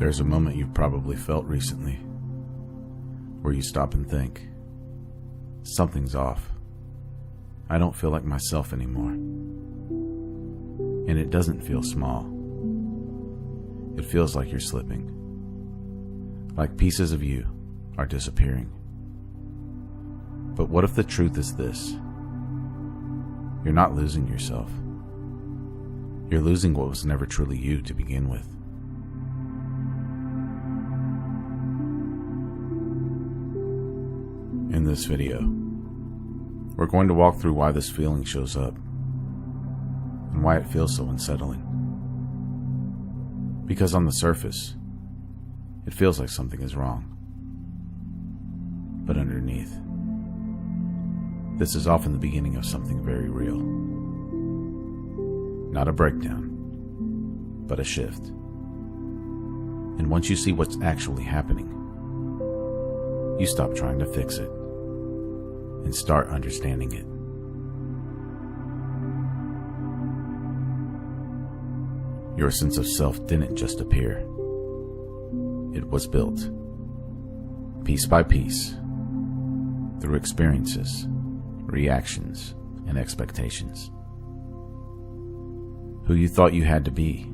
There's a moment you've probably felt recently where you stop and think, something's off. I don't feel like myself anymore. And it doesn't feel small. It feels like you're slipping. Like pieces of you are disappearing. But what if the truth is this? You're not losing yourself. You're losing what was never truly you to begin with. In this video, we're going to walk through why this feeling shows up and why it feels so unsettling. Because on the surface, it feels like something is wrong. But underneath, this is often the beginning of something very real. Not a breakdown, but a shift. And once you see what's actually happening, you stop trying to fix it and start understanding it. Your sense of self didn't just appear. It was built, piece by piece, through experiences, reactions, and expectations. Who you thought you had to be,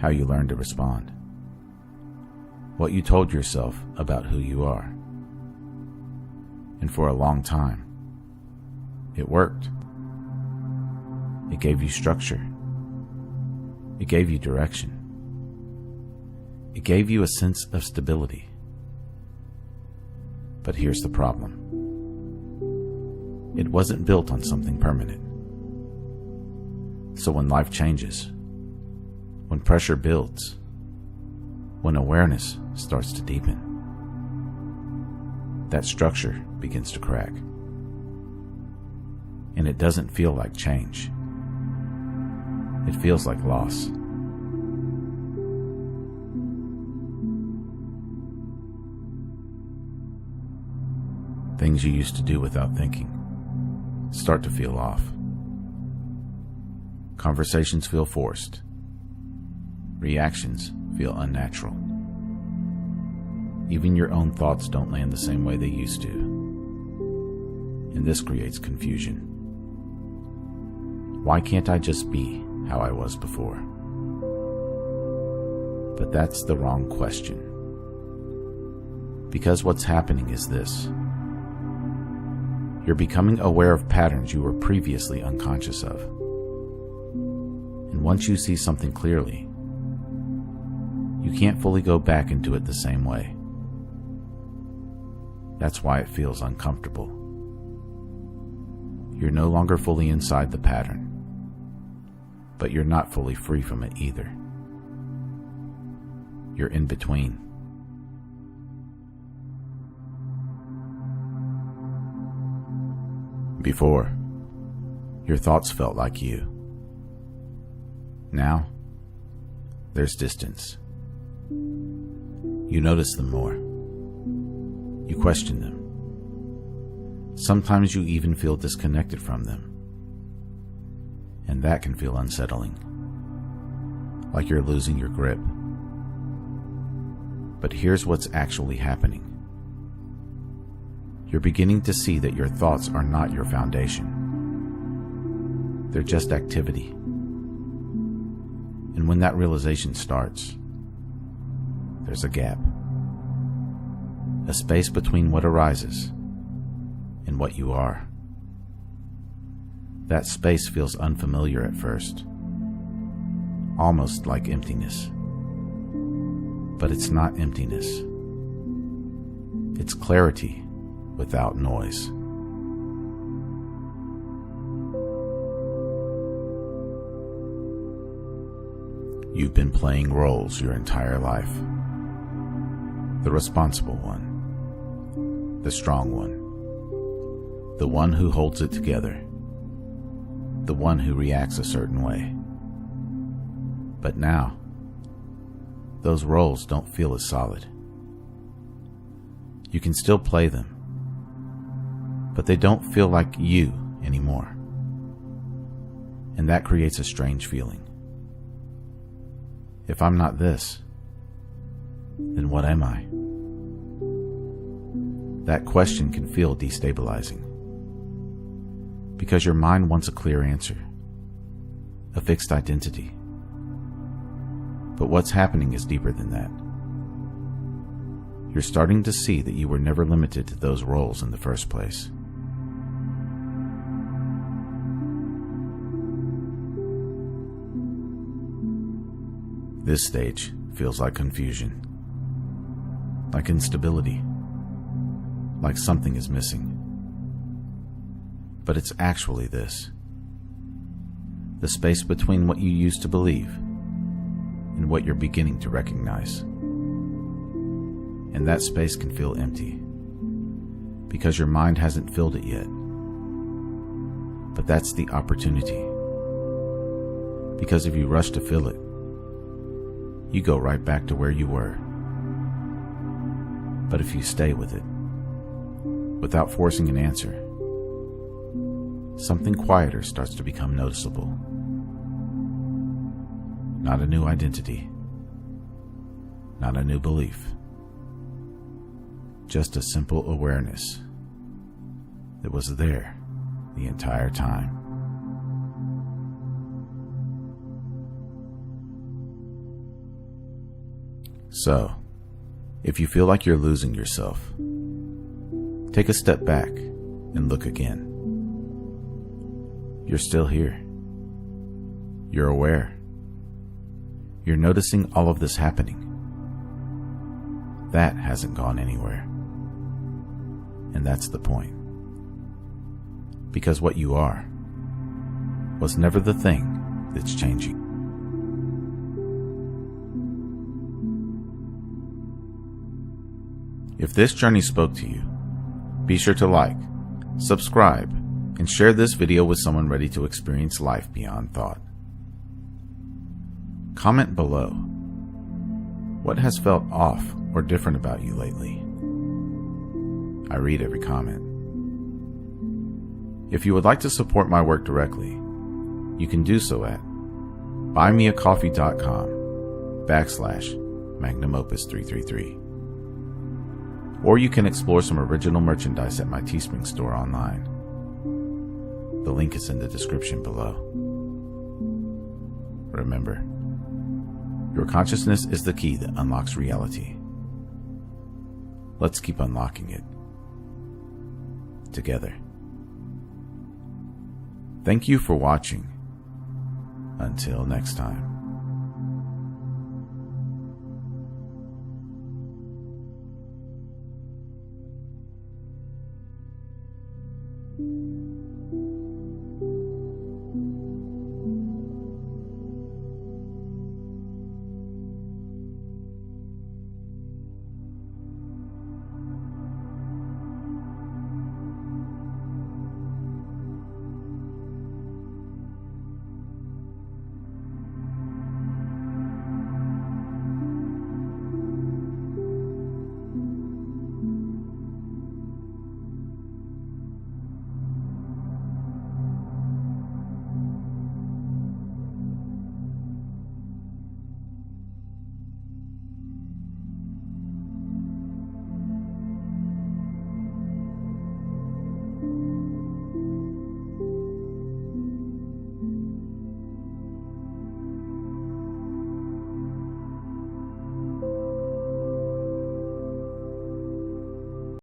how you learned to respond, what you told yourself about who you are. And for a long time, it worked. It gave you structure. It gave you direction. It gave you a sense of stability. But here's the problem. It wasn't built on something permanent. So when life changes, when pressure builds, when awareness starts to deepen, that structure begins to crack. And it doesn't feel like change. It feels like loss. Things you used to do without thinking start to feel off. Conversations feel forced. Reactions feel unnatural. Even your own thoughts don't land the same way they used to. And this creates confusion. Why can't I just be how I was before? But that's the wrong question. Because what's happening is this. You're becoming aware of patterns you were previously unconscious of. And once you see something clearly, you can't fully go back and do it the same way. That's why it feels uncomfortable. You're no longer fully inside the pattern, but you're not fully free from it either. You're in between. Before, your thoughts felt like you. Now, there's distance. You notice them more. You question them. Sometimes you even feel disconnected from them. And that can feel unsettling. Like you're losing your grip. But here's what's actually happening. You're beginning to see that your thoughts are not your foundation. They're just activity. And when that realization starts, there's a gap. A space between what arises and what you are. That space feels unfamiliar at first, almost like emptiness. But it's not emptiness. It's clarity without noise. You've been playing roles your entire life. The responsible one, the strong one, the one who holds it together, the one who reacts a certain way. But now, those roles don't feel as solid. You can still play them, but they don't feel like you anymore. And that creates a strange feeling. If I'm not this, then what am I? That question can feel destabilizing, because your mind wants a clear answer, a fixed identity. But what's happening is deeper than that. You're starting to see that you were never limited to those roles in the first place. This stage feels like confusion, like instability, like something is missing. But it's actually this: the space between what you used to believe and what you're beginning to recognize. And that space can feel empty, because your mind hasn't filled it yet. But that's the opportunity. Because if you rush to fill it, you go right back to where you were. But if you stay with it, without forcing an answer, something quieter starts to become noticeable. Not a new identity, not a new belief, just a simple awareness that was there the entire time. So, if you feel like you're losing yourself, take a step back and look again. You're still here. You're aware. You're noticing all of this happening. That hasn't gone anywhere. And that's the point. Because what you are was never the thing that's changing. If this journey spoke to you, be sure to like, subscribe, and share this video with someone ready to experience life beyond thought. Comment below. What has felt off or different about you lately? I read every comment. If you would like to support my work directly, you can do so at buymeacoffee.com/magnumopus333. Or you can explore some original merchandise at my Teespring store online. The link is in the description below. Remember, your consciousness is the key that unlocks reality. Let's keep unlocking it together. Thank you for watching. Until next time.